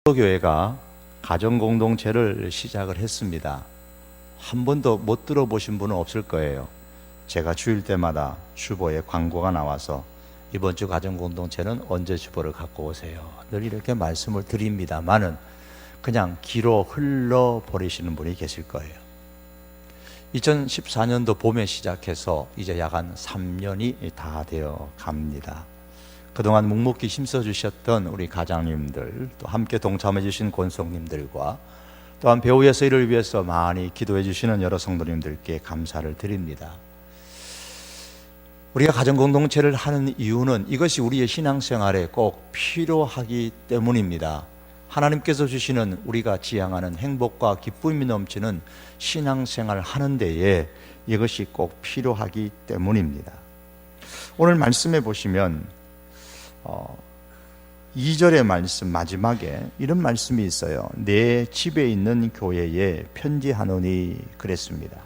교회가 가정공동체를 시작을 했습니다. 한 번도 못 들어보신 분은 없을 거예요. 제가 주일 때마다 주보에 광고가 나와서 이번 주 가정공동체는 언제 주보를 갖고 오세요, 늘 이렇게 말씀을 드립니다만은 그냥 귀로 흘러버리시는 분이 계실 거예요. 2014년도 봄에 시작해서 이제 약 한 3년이 다 되어 갑니다. 그동안 묵묵히 힘써주셨던 우리 가장님들, 또 함께 동참해 주신 권속님들과 또한 배우의 서희를 위해서 많이 기도해 주시는 여러 성도님들께 감사를 드립니다. 우리가 가정공동체를 하는 이유는 이것이 우리의 신앙생활에 꼭 필요하기 때문입니다. 하나님께서 주시는 우리가 지향하는 행복과 기쁨이 넘치는 신앙생활을 하는 데에 이것이 꼭 필요하기 때문입니다. 오늘 말씀해 보시면 2절의 말씀 마지막에 이런 말씀이 있어요. 내 집에 있는 교회에 편지하노니 그랬습니다.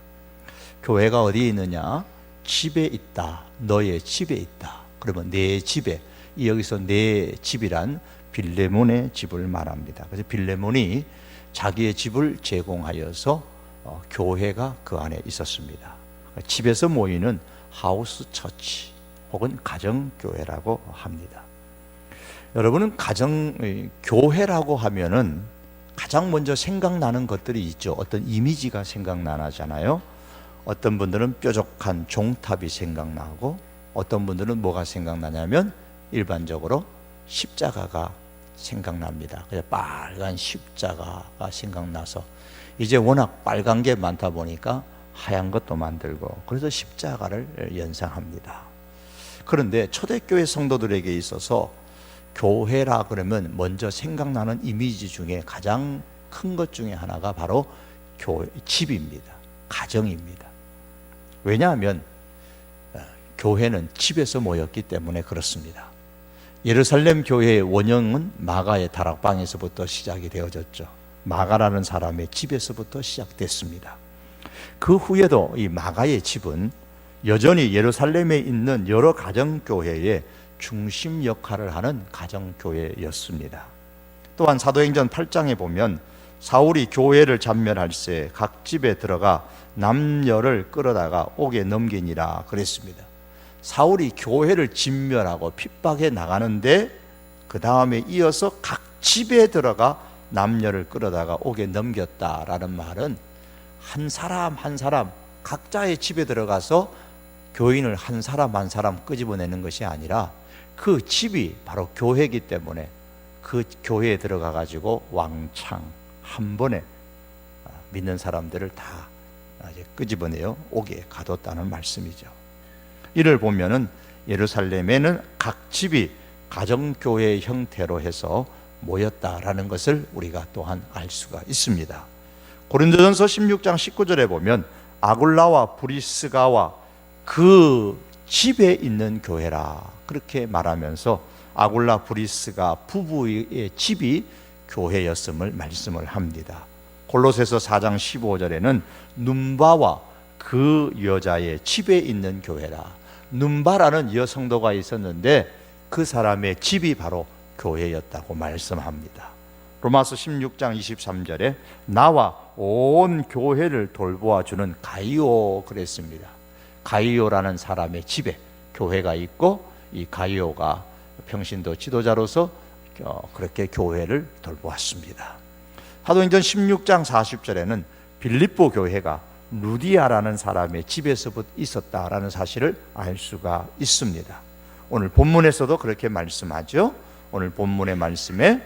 교회가 어디에 있느냐? 집에 있다. 너의 집에 있다. 그러면 내 집에, 여기서 내 집이란 빌레몬의 집을 말합니다. 그래서 빌레몬이 자기의 집을 제공하여서 교회가 그 안에 있었습니다. 집에서 모이는 하우스 처치 혹은 가정교회라고 합니다. 여러분은 가정교회라고 하면은 가장 먼저 생각나는 것들이 있죠. 어떤 이미지가 생각나잖아요. 어떤 분들은 뾰족한 종탑이 생각나고, 어떤 분들은 뭐가 생각나냐면 일반적으로 십자가가 생각납니다. 그래서 빨간 십자가가 생각나서 이제 워낙 빨간 게 많다 보니까 하얀 것도 만들고, 그래서 십자가를 연상합니다. 그런데 초대교회 성도들에게 있어서 교회라 그러면 먼저 생각나는 이미지 중에 가장 큰 것 중에 하나가 바로 집입니다. 가정입니다. 왜냐하면 교회는 집에서 모였기 때문에 그렇습니다. 예루살렘 교회의 원형은 마가의 다락방에서부터 시작이 되어졌죠. 마가라는 사람의 집에서부터 시작됐습니다. 그 후에도 이 마가의 집은 여전히 예루살렘에 있는 여러 가정교회의 중심 역할을 하는 가정교회였습니다. 또한 사도행전 8장에 보면 사울이 교회를 잔멸할 새 각 집에 들어가 남녀를 끌어다가 옥에 넘기니라 그랬습니다. 사울이 교회를 진멸하고 핍박해 나가는데 그 다음에 이어서 각 집에 들어가 남녀를 끌어다가 옥에 넘겼다라는 말은 한 사람 한 사람 각자의 집에 들어가서 교인을 한 사람 한 사람 끄집어내는 것이 아니라 그 집이 바로 교회이기 때문에 그 교회에 들어가 가지고 왕창 한 번에 믿는 사람들을 다 끄집어내어 옥에 가뒀다는 말씀이죠. 이를 보면은 예루살렘에는 각 집이 가정교회의 형태로 해서 모였다라는 것을 우리가 또한 알 수가 있습니다. 고린도전서 16장 19절에 보면 아굴라와 브리스가와 그 집에 있는 교회라 그렇게 말하면서 아굴라 브리스가 부부의 집이 교회였음을 말씀을 합니다. 골로새서 4장 15절에는 눈바와 그 여자의 집에 있는 교회라. 눈바라는 여성도가 있었는데 그 사람의 집이 바로 교회였다고 말씀합니다. 로마서 16장 23절에 나와 온 교회를 돌보아주는 가이오 그랬습니다. 가이오라는 사람의 집에 교회가 있고, 이 가이오가 평신도 지도자로서 그렇게 교회를 돌보았습니다. 사도행전 16장 40절에는 빌립보 교회가 루디아라는 사람의 집에서부터 있었다라는 사실을 알 수가 있습니다. 오늘 본문에서도 그렇게 말씀하죠. 오늘 본문의 말씀에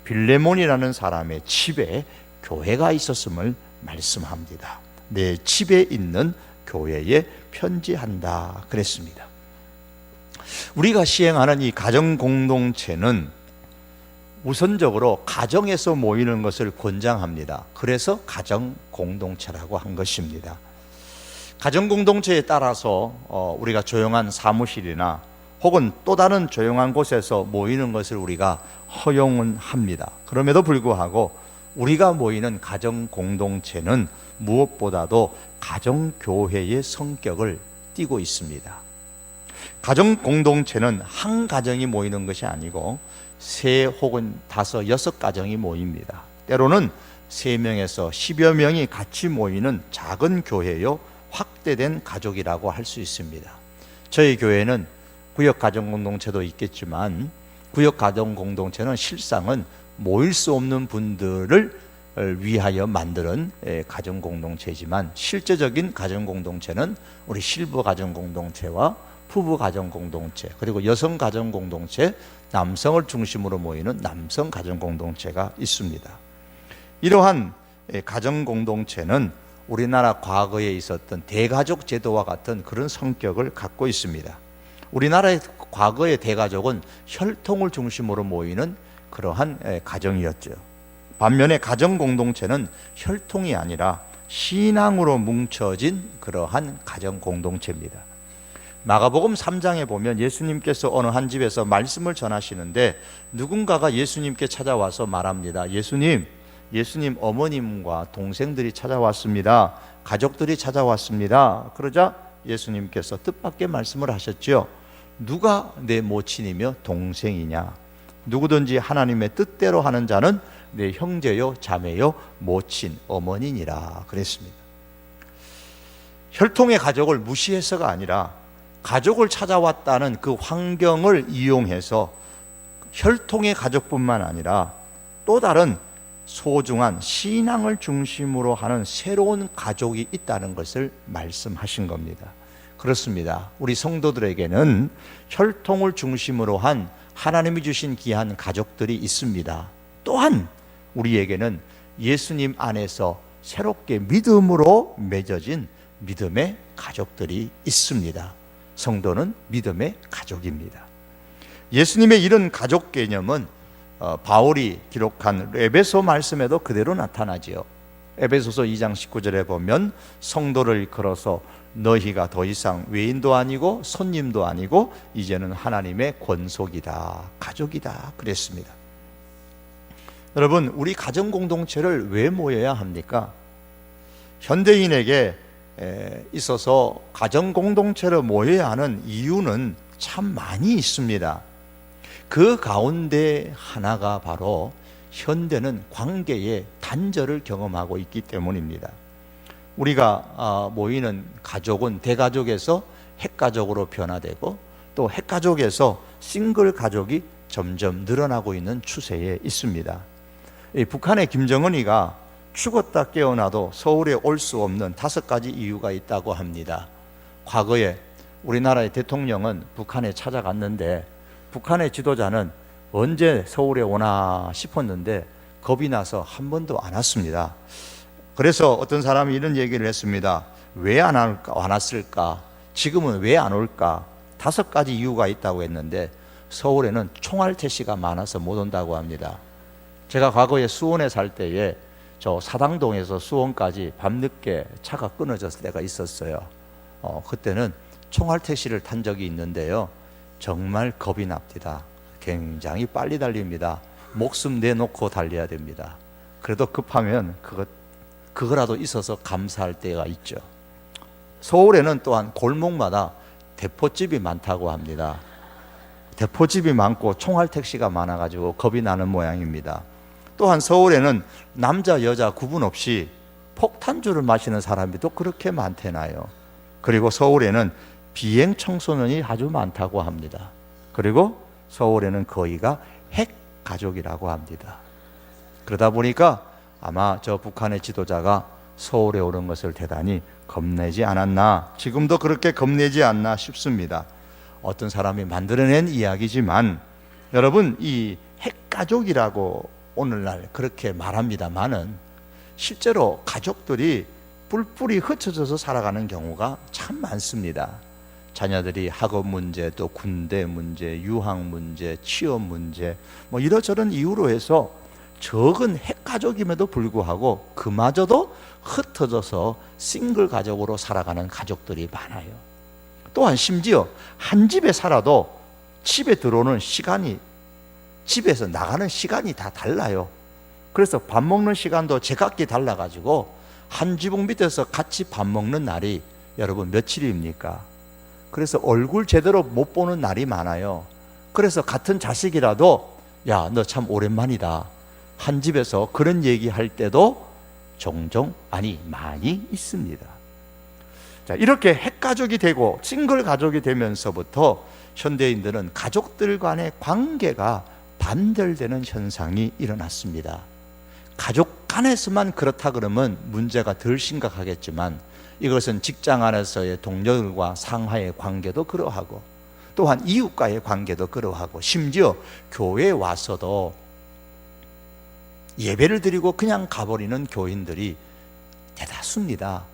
빌레몬이라는 사람의 집에 교회가 있었음을 말씀합니다. 내 집에 있는 교회에 편지한다 그랬습니다. 우리가 시행하는 이 가정공동체는 우선적으로 가정에서 모이는 것을 권장합니다. 그래서 가정공동체라고 한 것입니다. 가정공동체에 따라서 우리가 조용한 사무실이나 혹은 또 다른 조용한 곳에서 모이는 것을 우리가 허용은 합니다. 그럼에도 불구하고 우리가 모이는 가정공동체는 무엇보다도 가정교회의 성격을 띠고 있습니다. 가정공동체는 한 가정이 모이는 것이 아니고 세 혹은 다섯, 여섯 가정이 모입니다. 때로는 3명에서 10여 명이 같이 모이는 작은 교회요, 확대된 가족이라고 할 수 있습니다. 저희 교회는 구역가정공동체도 있겠지만 구역가정공동체는 실상은 모일 수 없는 분들을 위하여 만드는 가정공동체이지만 실제적인 가정공동체는 우리 실버 가정공동체와 부부 가정공동체, 그리고 여성 가정공동체, 남성을 중심으로 모이는 남성 가정공동체가 있습니다. 이러한 가정공동체는 우리나라 과거에 있었던 대가족 제도와 같은 그런 성격을 갖고 있습니다. 우리나라의 과거의 대가족은 혈통을 중심으로 모이는 그러한 가정이었죠. 반면에 가정공동체는 혈통이 아니라 신앙으로 뭉쳐진 그러한 가정공동체입니다. 마가복음 3장에 보면 예수님께서 어느 한 집에서 말씀을 전하시는데 누군가가 예수님께 찾아와서 말합니다. 예수님 어머님과 동생들이 찾아왔습니다. 가족들이 찾아왔습니다. 그러자 예수님께서 뜻밖의 말씀을 하셨죠. 누가 내 모친이며 동생이냐? 누구든지 하나님의 뜻대로 하는 자는 내 형제요 자매요 모친 어머니니라 그랬습니다. 혈통의 가족을 무시해서가 아니라 가족을 찾아왔다는 그 환경을 이용해서 혈통의 가족뿐만 아니라 또 다른 소중한 신앙을 중심으로 하는 새로운 가족이 있다는 것을 말씀하신 겁니다. 그렇습니다. 우리 성도들에게는 혈통을 중심으로 한 하나님이 주신 귀한 가족들이 있습니다. 또한 우리에게는 예수님 안에서 새롭게 믿음으로 맺어진 믿음의 가족들이 있습니다. 성도는 믿음의 가족입니다. 예수님의 이런 가족 개념은 바울이 기록한 에베소 말씀에도 그대로 나타나지요. 에베소서 2장 19절에 보면 성도를 이끌어서 너희가 더 이상 외인도 아니고 손님도 아니고 이제는 하나님의 권속이다, 가족이다 그랬습니다. 여러분, 우리 가정 공동체를 왜 모여야 합니까? 현대인에게 있어서 가정 공동체를 모여야 하는 이유는 참 많이 있습니다. 그 가운데 하나가 바로 현대는 관계의 단절을 경험하고 있기 때문입니다. 우리가 모이는 가족은 대가족에서 핵가족으로 변화되고 또 핵가족에서 싱글 가족이 점점 늘어나고 있는 추세에 있습니다. 북한의 김정은이가 죽었다 깨어나도 서울에 올 수 없는 5가지 이유가 있다고 합니다. 과거에 우리나라의 대통령은 북한에 찾아갔는데 북한의 지도자는 언제 서울에 오나 싶었는데 겁이 나서 한 번도 안 왔습니다. 그래서 어떤 사람이 이런 얘기를 했습니다. 왜 안 왔을까? 지금은 왜 안 올까? 5가지 이유가 있다고 했는데 서울에는 총알 퇴시가 많아서 못 온다고 합니다. 제가 과거에 수원에 살 때에 저 사당동에서 수원까지 밤늦게 차가 끊어졌을 때가 있었어요. 그때는 총알 택시를 탄 적이 있는데요. 정말 겁이 납니다. 굉장히 빨리 달립니다. 목숨 내놓고 달려야 됩니다. 그래도 급하면 그거라도 있어서 감사할 때가 있죠. 서울에는 또한 골목마다 대포집이 많다고 합니다. 대포집이 많고 총알 택시가 많아가지고 겁이 나는 모양입니다. 또한 서울에는 남자 여자 구분 없이 폭탄주를 마시는 사람이 또 그렇게 많대나요. 그리고 서울에는 비행 청소년이 아주 많다고 합니다. 그리고 서울에는 거의가 핵 가족이라고 합니다. 그러다 보니까 아마 저 북한의 지도자가 서울에 오는 것을 대단히 겁내지 않았나, 지금도 그렇게 겁내지 않나 싶습니다. 어떤 사람이 만들어낸 이야기지만 여러분, 이 핵가족이라고 오늘날 그렇게 말합니다만은 실제로 가족들이 뿔뿔이 흩어져서 살아가는 경우가 참 많습니다. 자녀들이 학업 문제, 또 군대 문제, 유학 문제, 취업 문제, 뭐 이러저런 이유로 해서 적은 핵가족임에도 불구하고 그마저도 흩어져서 싱글 가족으로 살아가는 가족들이 많아요. 또한 심지어 한 집에 살아도 집에 들어오는 시간이, 집에서 나가는 시간이 다 달라요. 그래서 밥 먹는 시간도 제각기 달라가지고 한 지붕 밑에서 같이 밥 먹는 날이 여러분 며칠입니까? 그래서 얼굴 제대로 못 보는 날이 많아요. 그래서 같은 자식이라도 야, 너 참 오랜만이다. 한 집에서 그런 얘기할 때도 종종, 아니 많이 있습니다. 자, 이렇게 핵가족이 되고 싱글 가족이 되면서부터 현대인들은 가족들 간의 관계가 반절되는 현상이 일어났습니다. 가족 간에서만 그렇다 그러면 문제가 덜 심각하겠지만 이것은 직장 안에서의 동료들과 상하의 관계도 그러하고 또한 이웃과의 관계도 그러하고 심지어 교회에 와서도 예배를 드리고 그냥 가버리는 교인들이 대다수입니다.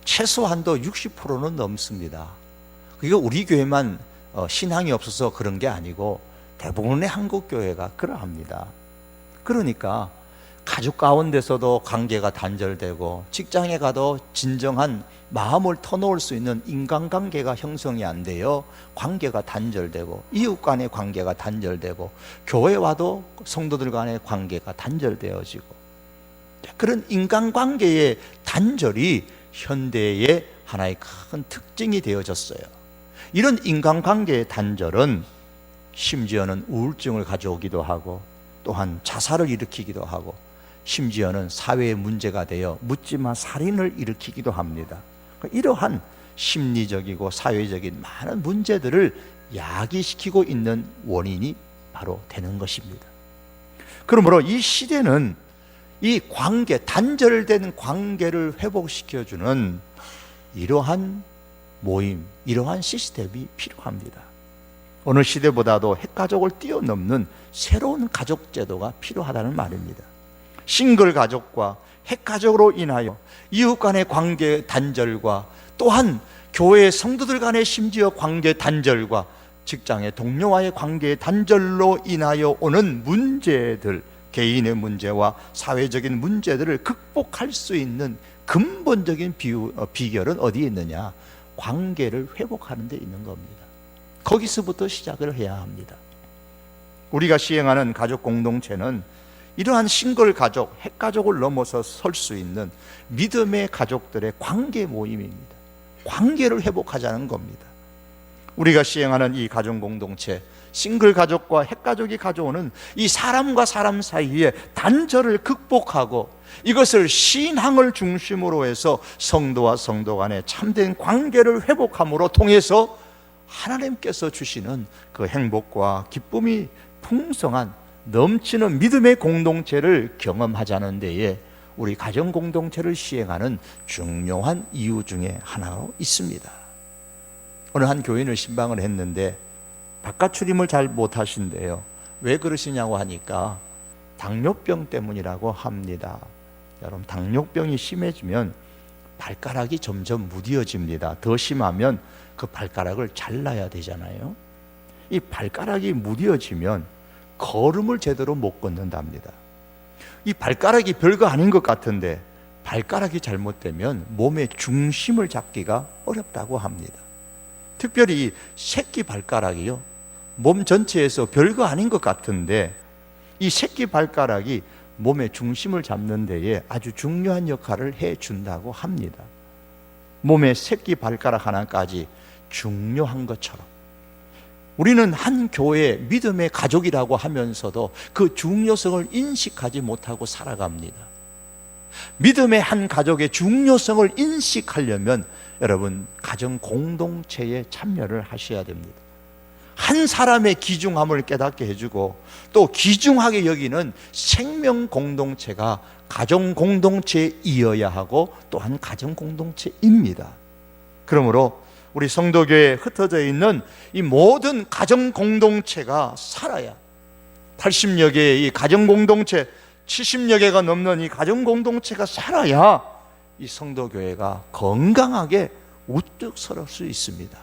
최소한도 60%는 넘습니다. 그게 우리 교회만 신앙이 없어서 그런 게 아니고 대부분의 한국 교회가 그러합니다. 그러니까 가족 가운데서도 관계가 단절되고 직장에 가도 진정한 마음을 터놓을 수 있는 인간관계가 형성이 안 돼요. 관계가 단절되고 이웃 간의 관계가 단절되고 교회 와도 성도들 간의 관계가 단절되어지고 그런 인간관계의 단절이 현대의 하나의 큰 특징이 되어졌어요. 이런 인간관계의 단절은 심지어는 우울증을 가져오기도 하고 또한 자살을 일으키기도 하고 심지어는 사회의 문제가 되어 묻지마 살인을 일으키기도 합니다. 이러한 심리적이고 사회적인 많은 문제들을 야기시키고 있는 원인이 바로 되는 것입니다. 그러므로 이 시대는 이 관계, 단절된 관계를 회복시켜주는 이러한 모임, 이러한 시스템이 필요합니다. 어느 시대보다도 핵가족을 뛰어넘는 새로운 가족 제도가 필요하다는 말입니다. 싱글 가족과 핵가족으로 인하여 이웃 간의 관계 단절과 또한 교회 성도들 간의 심지어 관계 단절과 직장의 동료와의 관계 단절로 인하여 오는 문제들, 개인의 문제와 사회적인 문제들을 극복할 수 있는 근본적인 비결은 어디에 있느냐? 관계를 회복하는 데 있는 겁니다. 거기서부터 시작을 해야 합니다. 우리가 시행하는 가족 공동체는 이러한 싱글 가족, 핵가족을 넘어서 설 수 있는 믿음의 가족들의 관계 모임입니다. 관계를 회복하자는 겁니다. 우리가 시행하는 이 가족 공동체, 싱글 가족과 핵가족이 가져오는 이 사람과 사람 사이의 단절을 극복하고 이것을 신앙을 중심으로 해서 성도와 성도 간의 참된 관계를 회복함으로 통해서 하나님께서 주시는 그 행복과 기쁨이 풍성한 넘치는 믿음의 공동체를 경험하자는 데에 우리 가정 공동체를 시행하는 중요한 이유 중에 하나로 있습니다. 어느 한 교인을 신방을 했는데 바깥 출임을 잘 못하신대요. 왜 그러시냐고 하니까 당뇨병 때문이라고 합니다. 여러분, 당뇨병이 심해지면 발가락이 점점 무뎌집니다. 더 심하면 그 발가락을 잘라야 되잖아요. 이 발가락이 무뎌지면 걸음을 제대로 못 걷는답니다. 이 발가락이 별거 아닌 것 같은데 발가락이 잘못되면 몸의 중심을 잡기가 어렵다고 합니다. 특별히 이 새끼 발가락이요, 몸 전체에서 별거 아닌 것 같은데 이 새끼 발가락이 몸의 중심을 잡는 데에 아주 중요한 역할을 해준다고 합니다. 몸의 새끼 발가락 하나까지 중요한 것처럼 우리는 한 교회의 믿음의 가족이라고 하면서도 그 중요성을 인식하지 못하고 살아갑니다. 믿음의 한 가족의 중요성을 인식하려면 여러분, 가정 공동체에 참여를 하셔야 됩니다. 한 사람의 귀중함을 깨닫게 해주고 또 귀중하게 여기는 생명 공동체가 가정 공동체이어야 하고 또한 가정 공동체입니다. 그러므로 우리 성도교회에 흩어져 있는 이 모든 가정 공동체가 살아야 80여 개의 이 가정 공동체, 70여 개가 넘는 이 가정 공동체가 살아야 이 성도교회가 건강하게 우뚝 설 수 있습니다.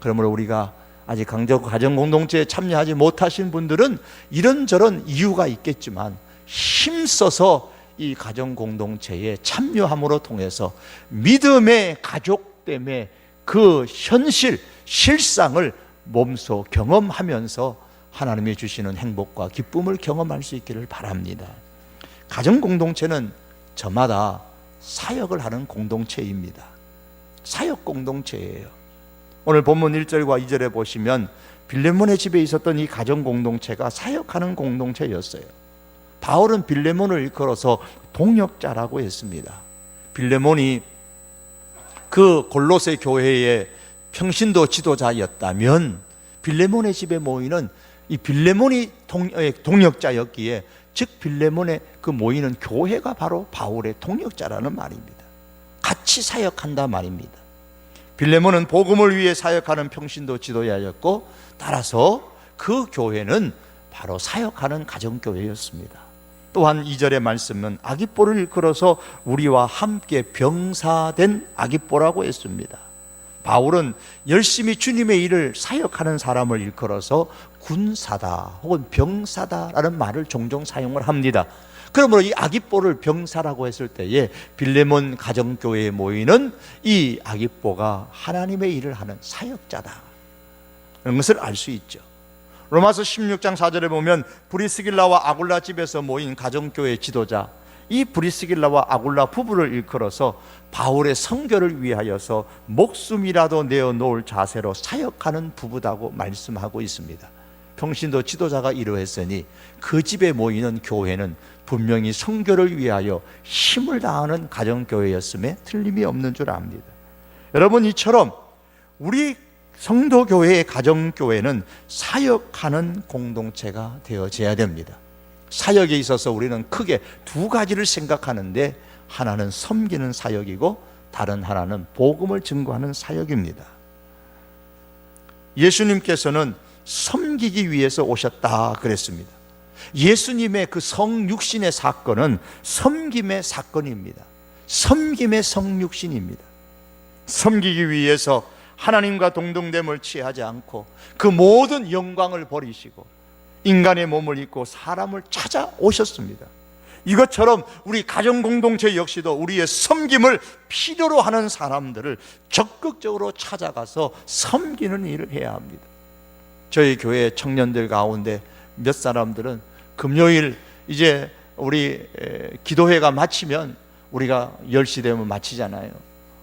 그러므로 우리가 아직 가정 공동체에 참여하지 못하신 분들은 이런저런 이유가 있겠지만 힘써서 이 가정 공동체에 참여함으로 통해서 믿음의 가족됨의 그 현실, 실상을 몸소 경험하면서 하나님이 주시는 행복과 기쁨을 경험할 수 있기를 바랍니다. 가정 공동체는 저마다 사역을 하는 공동체입니다. 사역 공동체예요. 오늘 본문 1절과 2절에 보시면 빌레몬의 집에 있었던 이 가정 공동체가 사역하는 공동체였어요. 바울은 빌레몬을 일컬어서 동역자라고 했습니다. 빌레몬이 그 골로새 교회의 평신도 지도자였다면 빌레몬의 집에 모이는 이 빌레몬이 동역자였기에, 즉 빌레몬의 그 모이는 교회가 바로 바울의 동역자라는 말입니다. 같이 사역한다 말입니다. 빌레몬은 복음을 위해 사역하는 평신도 지도자였고, 따라서 그 교회는 바로 사역하는 가정교회였습니다. 또한 2절의 말씀은 아기뽀를 일컬어서 우리와 함께 병사된 아기뽀라고 했습니다. 바울은 열심히 주님의 일을 사역하는 사람을 일컬어서 군사다 혹은 병사다라는 말을 종종 사용을 합니다. 그러므로 이 아기뽀를 병사라고 했을 때에 빌레몬 가정교회에 모이는 이 아기뽀가 하나님의 일을 하는 사역자다, 이런 것을 알 수 있죠. 로마서 16장 4절에 보면 브리스길라와 아굴라 집에서 모인 가정교회 지도자, 이 브리스길라와 아굴라 부부를 일컬어서 바울의 선교를 위하여서 목숨이라도 내어놓을 자세로 사역하는 부부다고 말씀하고 있습니다. 평신도 지도자가 이러했으니 그 집에 모이는 교회는 분명히 선교를 위하여 힘을 다하는 가정교회였음에 틀림이 없는 줄 압니다. 여러분, 이처럼 우리 성도교회의 가정교회는 사역하는 공동체가 되어져야 됩니다. 사역에 있어서 우리는 크게 두 가지를 생각하는데, 하나는 섬기는 사역이고 다른 하나는 복음을 증거하는 사역입니다. 예수님께서는 섬기기 위해서 오셨다 그랬습니다. 예수님의 그 성육신의 사건은 섬김의 사건입니다. 섬김의 성육신입니다. 섬기기 위해서 하나님과 동등됨을 취하지 않고 그 모든 영광을 버리시고 인간의 몸을 입고 사람을 찾아오셨습니다. 이것처럼 우리 가정공동체 역시도 우리의 섬김을 필요로 하는 사람들을 적극적으로 찾아가서 섬기는 일을 해야 합니다. 저희 교회 청년들 가운데 몇 사람들은 금요일 이제 우리 기도회가 마치면, 우리가 10시 되면 마치잖아요.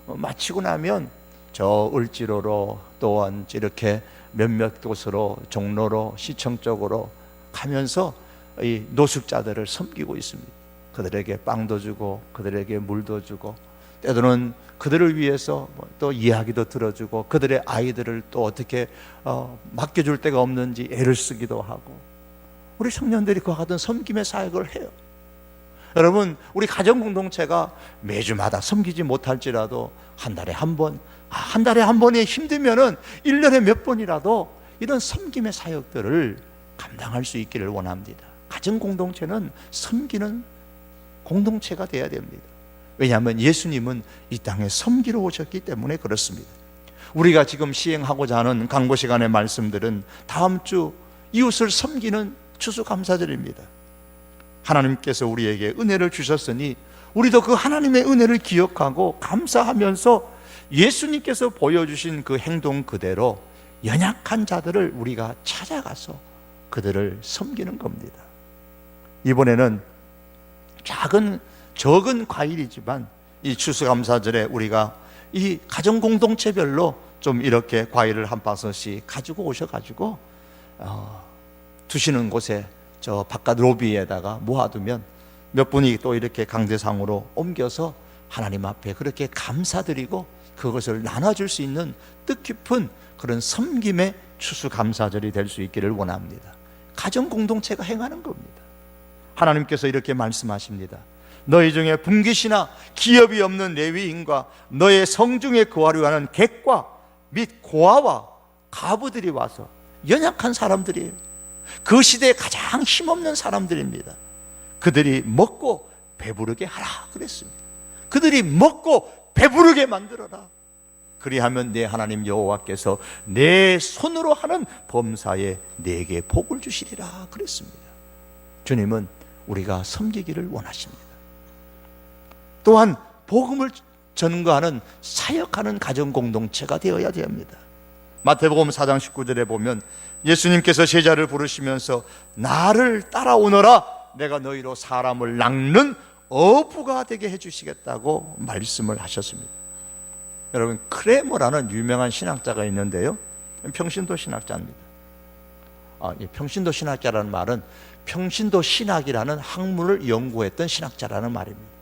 마치고 나면 저 을지로로 또한 이렇게 몇몇 곳으로 종로로 시청 쪽으로 가면서 이 노숙자들을 섬기고 있습니다. 그들에게 빵도 주고 그들에게 물도 주고, 때로는 그들을 위해서 또 이야기도 들어주고, 그들의 아이들을 또 어떻게 맡겨줄 데가 없는지 애를 쓰기도 하고, 우리 청년들이 그와 같은 섬김의 사역을 해요. 여러분, 우리 가정공동체가 매주마다 섬기지 못할지라도 한 달에 한 번, 한 달에 한 번이 힘들면은 1년에 몇 번이라도 이런 섬김의 사역들을 감당할 수 있기를 원합니다. 가정공동체는 섬기는 공동체가 되어야 됩니다. 왜냐하면 예수님은 이 땅에 섬기러 오셨기 때문에 그렇습니다. 우리가 지금 시행하고자 하는 강보 시간의 말씀들은 다음 주 이웃을 섬기는 추수감사절입니다. 하나님께서 우리에게 은혜를 주셨으니 우리도 그 하나님의 은혜를 기억하고 감사하면서 예수님께서 보여주신 그 행동 그대로 연약한 자들을 우리가 찾아가서 그들을 섬기는 겁니다. 이번에는 적은 과일이지만 이 추수감사절에 우리가 이 가정공동체별로 좀 이렇게 과일을 한 바섯씩 가지고 오셔가지고 두시는 곳에 저 바깥 로비에다가 모아두면 몇 분이 또 이렇게 강대상으로 옮겨서 하나님 앞에 그렇게 감사드리고 그것을 나눠줄 수 있는 뜻깊은 그런 섬김의 추수감사절이 될 수 있기를 원합니다. 가정공동체가 행하는 겁니다. 하나님께서 이렇게 말씀하십니다. 너희 중에 분깃이나 기업이 없는 레위인과 너의 성중에 거하려 하는 객과 및 고아와 가부들이 와서, 연약한 사람들이에요. 그 시대에 가장 힘없는 사람들입니다. 그들이 먹고 배부르게 하라 그랬습니다. 그들이 먹고 배부르게 만들어라. 그리하면 내 하나님 여호와께서 내 손으로 하는 범사에 내게 복을 주시리라 그랬습니다. 주님은 우리가 섬기기를 원하십니다. 또한 복음을 전거하는 사역하는 가정공동체가 되어야 됩니다. 마태복음 4장 19절에 보면 예수님께서 제자를 부르시면서 나를 따라오너라, 내가 너희로 사람을 낚는 어부가 되게 해주시겠다고 말씀을 하셨습니다. 여러분, 크레머라는 유명한 신학자가 있는데요, 평신도 신학자입니다. 평신도 신학자라는 말은 평신도 신학이라는 학문을 연구했던 신학자라는 말입니다.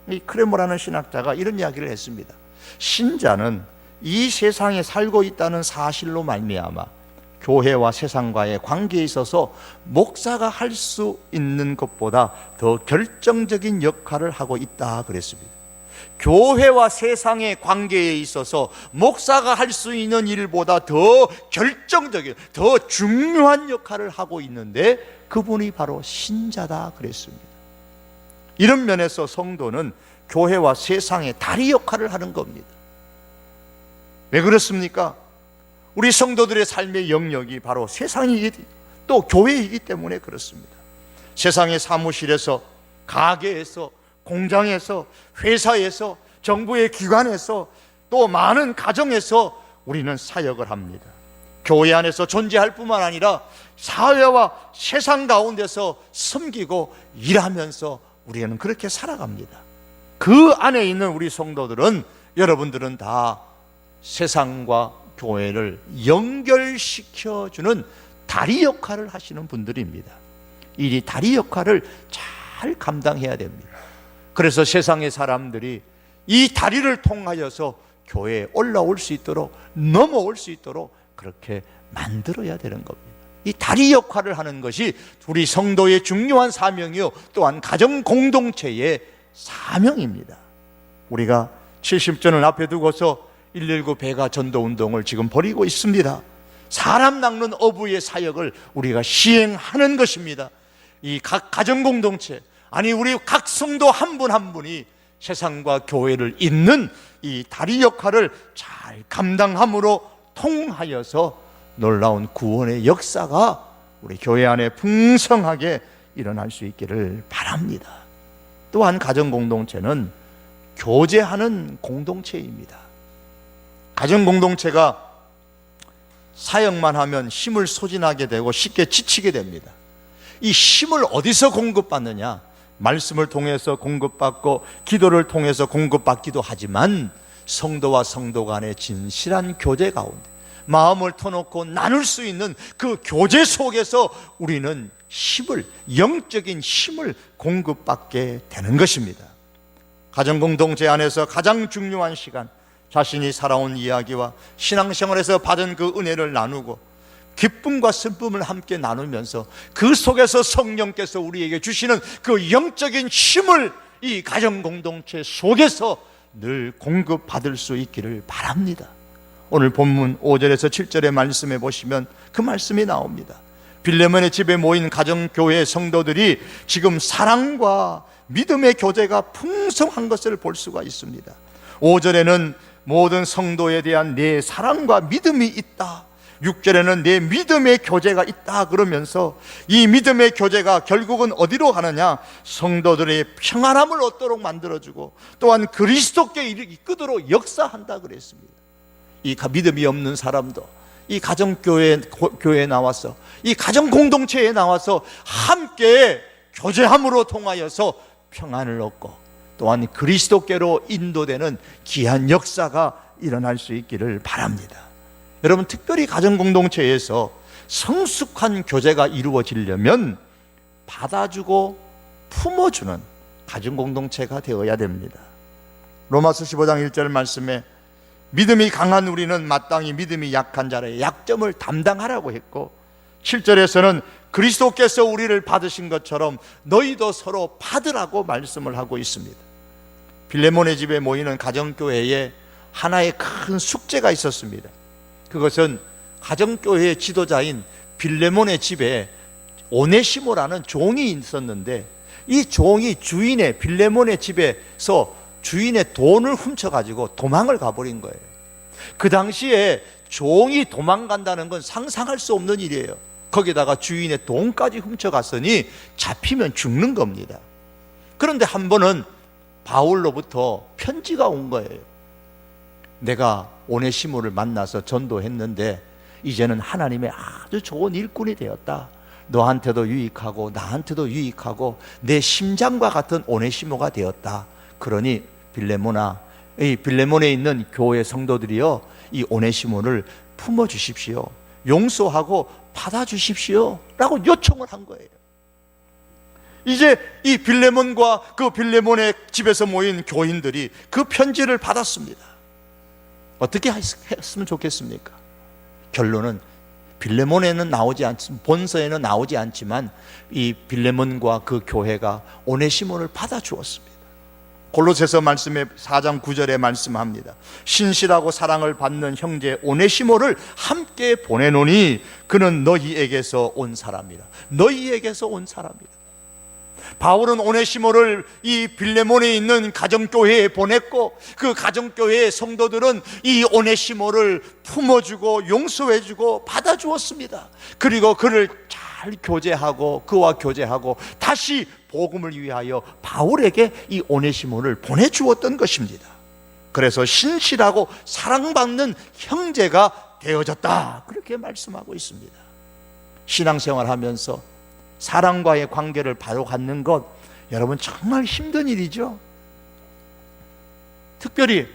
이 크레모라는 신학자가 이런 이야기를 했습니다. 신자는 이 세상에 살고 있다는 사실로 말미암아 교회와 세상과의 관계에 있어서 목사가 할 수 있는 것보다 더 결정적인 역할을 하고 있다 그랬습니다. 교회와 세상의 관계에 있어서 목사가 할 수 있는 일보다 더 결정적인, 더 중요한 역할을 하고 있는데 그분이 바로 신자다 그랬습니다. 이런 면에서 성도는 교회와 세상의 다리 역할을 하는 겁니다. 왜 그렇습니까? 우리 성도들의 삶의 영역이 바로 세상이기 또 교회이기 때문에 그렇습니다. 세상의 사무실에서, 가게에서, 공장에서, 회사에서, 정부의 기관에서, 또 많은 가정에서 우리는 사역을 합니다. 교회 안에서 존재할 뿐만 아니라 사회와 세상 가운데서 섬기고 일하면서 우리는 그렇게 살아갑니다. 그 안에 있는 우리 성도들은, 여러분들은 다 세상과 교회를 연결시켜주는 다리 역할을 하시는 분들입니다. 이 다리 역할을 잘 감당해야 됩니다. 그래서 세상의 사람들이 이 다리를 통하여서 교회에 올라올 수 있도록, 넘어올 수 있도록 그렇게 만들어야 되는 겁니다. 이 다리 역할을 하는 것이 우리 성도의 중요한 사명이요, 또한 가정 공동체의 사명입니다. 우리가 70전을 앞에 두고서 119 배가 전도 운동을 지금 벌이고 있습니다. 사람 낚는 어부의 사역을 우리가 시행하는 것입니다. 이 각 가정 공동체, 아니 우리 각 성도 한 분 한 분이 세상과 교회를 잇는 이 다리 역할을 잘 감당함으로 통하여서 놀라운 구원의 역사가 우리 교회 안에 풍성하게 일어날 수 있기를 바랍니다. 또한 가정 공동체는 교제하는 공동체입니다. 가정 공동체가 사역만 하면 힘을 소진하게 되고 쉽게 지치게 됩니다. 이 힘을 어디서 공급받느냐? 말씀을 통해서 공급받고 기도를 통해서 공급받기도 하지만 성도와 성도 간의 진실한 교제 가운데 마음을 터놓고 나눌 수 있는 그 교제 속에서 우리는 힘을, 영적인 힘을 공급받게 되는 것입니다. 가정 공동체 안에서 가장 중요한 시간, 자신이 살아온 이야기와 신앙생활에서 받은 그 은혜를 나누고 기쁨과 슬픔을 함께 나누면서 그 속에서 성령께서 우리에게 주시는 그 영적인 힘을 이 가정 공동체 속에서 늘 공급받을 수 있기를 바랍니다. 오늘 본문 5절에서 7절의 말씀에 보시면 그 말씀이 나옵니다. 빌레몬의 집에 모인 가정교회 성도들이 지금 사랑과 믿음의 교제가 풍성한 것을 볼 수가 있습니다. 5절에는 모든 성도에 대한 내 사랑과 믿음이 있다. 6절에는 내 믿음의 교제가 있다 그러면서 이 믿음의 교제가 결국은 어디로 가느냐? 성도들의 평안함을 얻도록 만들어주고 또한 그리스도께 이끄도록 역사한다 그랬습니다. 이 믿음이 없는 사람도 이 가정교회에 나와서, 이 가정공동체에 나와서 함께 교제함으로 통하여서 평안을 얻고 또한 그리스도께로 인도되는 귀한 역사가 일어날 수 있기를 바랍니다. 여러분, 특별히 가정공동체에서 성숙한 교제가 이루어지려면 받아주고 품어주는 가정공동체가 되어야 됩니다. 로마서 15장 1절 말씀에 믿음이 강한 우리는 마땅히 믿음이 약한 자의 약점을 담당하라고 했고, 7절에서는 그리스도께서 우리를 받으신 것처럼 너희도 서로 받으라고 말씀을 하고 있습니다. 빌레몬의 집에 모이는 가정교회에 하나의 큰 숙제가 있었습니다. 그것은 가정교회의 지도자인 빌레몬의 집에 오네시모라는 종이 있었는데, 이 종이 주인의 빌레몬의 집에서 주인의 돈을 훔쳐가지고 도망을 가버린 거예요. 그 당시에 종이 도망간다는 건 상상할 수 없는 일이에요. 거기다가 주인의 돈까지 훔쳐갔으니 잡히면 죽는 겁니다. 그런데 한 번은 바울로부터 편지가 온 거예요. 내가 오네시모를 만나서 전도했는데 이제는 하나님의 아주 좋은 일꾼이 되었다. 너한테도 유익하고 나한테도 유익하고 내 심장과 같은 오네시모가 되었다. 그러니 빌레몬아, 이 빌레몬에 있는 교회 성도들이여, 이 오네시모를 품어주십시오. 용서하고 받아주십시오 라고 요청을 한 거예요. 이제 이 빌레몬과 그 빌레몬의 집에서 모인 교인들이 그 편지를 받았습니다. 어떻게 했으면 좋겠습니까? 결론은 빌레몬에는 나오지 않지만, 본서에는 나오지 않지만 이 빌레몬과 그 교회가 오네시모를 받아주었습니다. 골로새서 말씀에 4장 9절에 말씀합니다. 신실하고 사랑을 받는 형제 오네시모를 함께 보내노니 그는 너희에게서 온 사람이라. 너희에게서 온 사람이라. 바울은 오네시모를 이 빌레몬에 있는 가정교회에 보냈고, 그 가정교회의 성도들은 이 오네시모를 품어주고 용서해주고 받아주었습니다. 그리고 그를 잘 교제하고 그와 교제하고 다시 복음을 위하여 바울에게 이 오네시모를 보내주었던 것입니다. 그래서 신실하고 사랑받는 형제가 되어졌다, 그렇게 말씀하고 있습니다. 신앙생활하면서 사랑과의 관계를 바로 갖는 것, 여러분 정말 힘든 일이죠. 특별히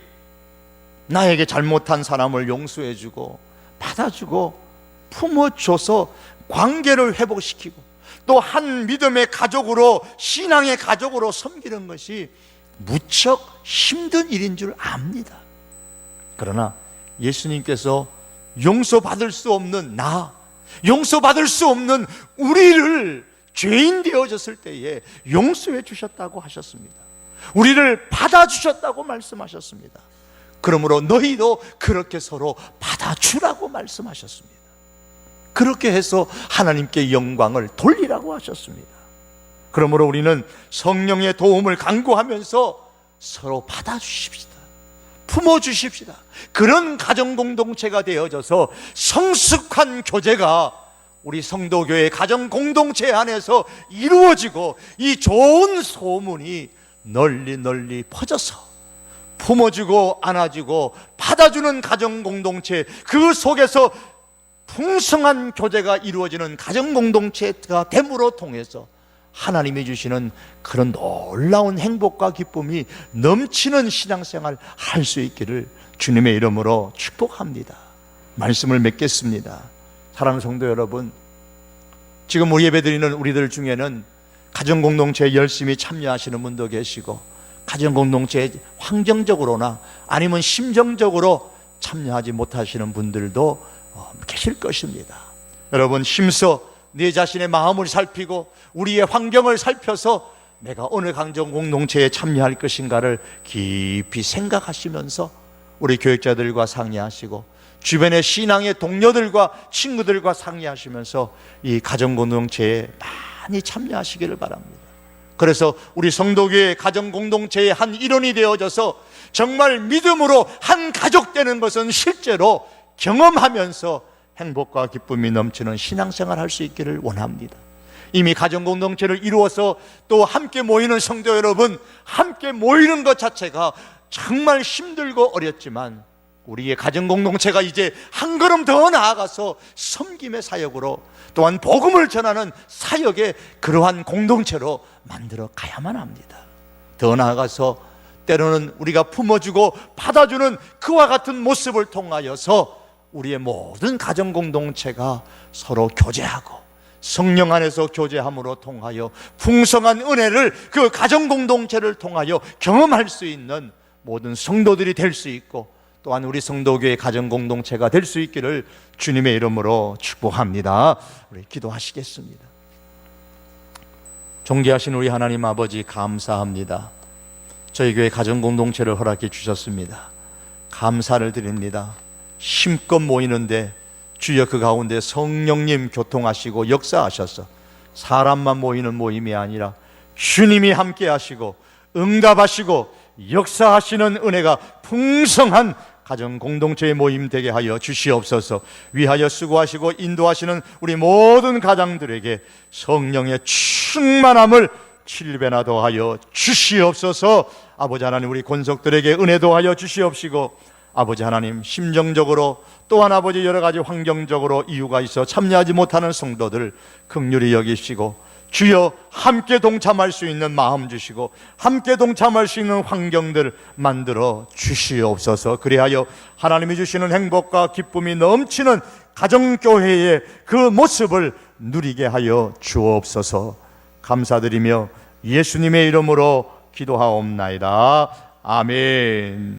나에게 잘못한 사람을 용서해주고 받아주고 품어줘서 관계를 회복시키고 또 한 믿음의 가족으로, 신앙의 가족으로 섬기는 것이 무척 힘든 일인 줄 압니다. 그러나 예수님께서 용서받을 수 없는 용서받을 수 없는 우리를 죄인 되어졌을 때에 용서해 주셨다고 하셨습니다. 우리를 받아주셨다고 말씀하셨습니다. 그러므로 너희도 그렇게 서로 받아주라고 말씀하셨습니다. 그렇게 해서 하나님께 영광을 돌리라고 하셨습니다. 그러므로 우리는 성령의 도움을 간구하면서 서로 받아주십시다, 품어주십시다. 그런 가정공동체가 되어져서 성숙한 교제가 우리 성도교회 가정공동체 안에서 이루어지고, 이 좋은 소문이 널리 퍼져서 품어주고 안아주고 받아주는 가정공동체, 그 속에서 풍성한 교제가 이루어지는 가정공동체가 됨으로 통해서 하나님이 주시는 그런 놀라운 행복과 기쁨이 넘치는 신앙생활 할 수 있기를 주님의 이름으로 축복합니다. 말씀을 맺겠습니다. 사랑하는 성도 여러분, 지금 우리 예배드리는 우리들 중에는 가정공동체에 열심히 참여하시는 분도 계시고, 가정공동체에 환경적으로나 아니면 심정적으로 참여하지 못하시는 분들도 계실 것입니다. 여러분, 힘써 내 자신의 마음을 살피고 우리의 환경을 살펴서 내가 어느 가정공동체에 참여할 것인가를 깊이 생각하시면서 우리 교육자들과 상의하시고 주변의 신앙의 동료들과 친구들과 상의하시면서 이 가정공동체에 많이 참여하시기를 바랍니다. 그래서 우리 성도교회 가정공동체의 한 일원이 되어져서 정말 믿음으로 한 가족 되는 것은 실제로 경험하면서 행복과 기쁨이 넘치는 신앙생활 할 수 있기를 원합니다. 이미 가정공동체를 이루어서 또 함께 모이는 성도 여러분, 함께 모이는 것 자체가 정말 힘들고 어렵지만 우리의 가정공동체가 이제 한 걸음 더 나아가서 섬김의 사역으로, 또한 복음을 전하는 사역의 그러한 공동체로 만들어 가야만 합니다. 더 나아가서 때로는 우리가 품어주고 받아주는 그와 같은 모습을 통하여서 우리의 모든 가정공동체가 서로 교제하고 성령 안에서 교제함으로 통하여 풍성한 은혜를 그 가정공동체를 통하여 경험할 수 있는 모든 성도들이 될 수 있고, 또한 우리 성도교회 가정공동체가 될 수 있기를 주님의 이름으로 축복합니다. 우리 기도하시겠습니다. 존귀하신 우리 하나님 아버지, 감사합니다. 저희 교회 가정공동체를 허락해 주셨습니다. 감사를 드립니다. 힘껏 모이는데 주여 그 가운데 성령님 교통하시고 역사하셔서 사람만 모이는 모임이 아니라 주님이 함께 하시고 응답하시고 역사하시는 은혜가 풍성한 가정공동체의 모임 되게 하여 주시옵소서. 위하여 수고하시고 인도하시는 우리 모든 가장들에게 성령의 충만함을 7배나 더하여 주시옵소서. 아버지 하나님, 우리 권속들에게 은혜 더하여 주시옵시고, 아버지 하나님, 심정적으로 또한 아버지 여러 가지 환경적으로 이유가 있어 참여하지 못하는 성도들 긍휼히 여기시고, 주여 함께 동참할 수 있는 마음 주시고 함께 동참할 수 있는 환경들 만들어 주시옵소서. 그리하여 하나님이 주시는 행복과 기쁨이 넘치는 가정교회의 그 모습을 누리게 하여 주옵소서. 감사드리며 예수님의 이름으로 기도하옵나이다. 아멘.